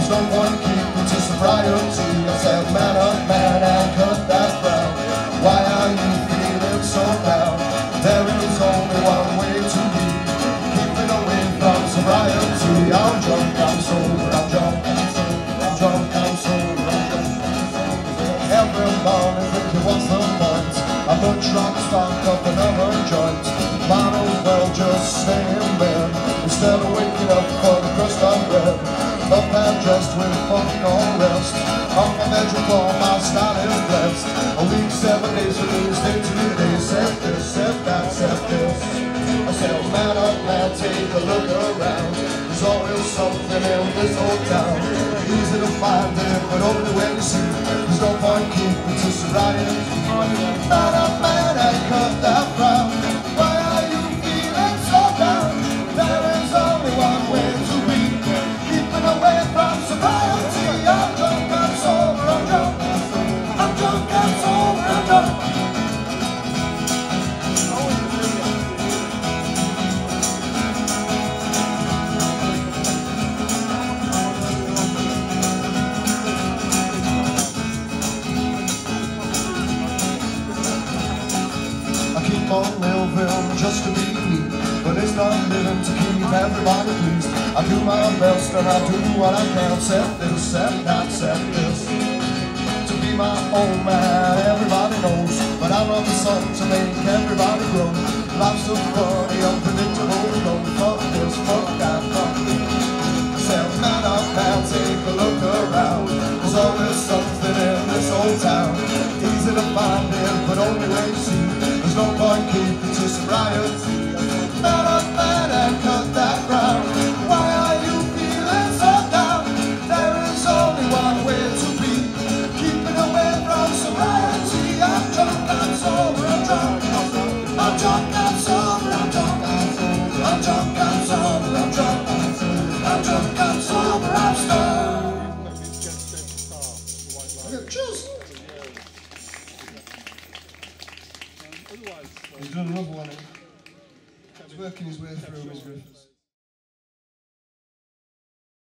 There's no point keeping to sobriety. I said, man up, man, and cut that frown. Why are you feeling so down? There is only one way to be, keeping away from sobriety. I'm drunk, I'm sober, I'm drunk, I'm sober, I'm drunk, I'm sober, I'm drunk, I'm sober. Every morning thinking what's the point? I'm a drunk, stock up another joint. Might as well just stay in bed instead of waking up for the crust of bread. Up and dressed with funk or rest. On my bedroom floor, my style is blessed. A week, 7 days, a week, stay 2 days. Said this, said that, said this. I said, man up, man, take a look around. There's always something in this old town. Easy to find it, but only when you see. There's no point keeping to sobriety. Man up, man, and cut that frown. Why are you feeling so down? There is only one way to be, keeping away from sobriety. I'm drunk, I'm sober, I'm drunk, I'm drunk, I'm sober, I'm drunk. I keep on living just to be me, but it's not living to keep everybody pleased. I do my best and I do what I can. Set this, set that, set this. To be my own man, everybody knows, but I love the song to make everybody grow. Life's so funny, unpredictable, don't fuck this, fuck that, fuck this. Said man up, man, take a look around. There's always something in this old town. Easy to find it, but only when you see. There's no point keeping to sobriety. Man up, man, and cut that frown. Why are you feeling so down? There is only one way to be, keeping away from sobriety. I'm drunk, I'm sober, I'm drunk, I'm drunk, I'm sober, I'm drunk, I'm drunk, I'm sober, I'm drunk, I'm drunk, I'm sober, I'm stoned. Cheers. He's done another one. He's working his way through his riffs.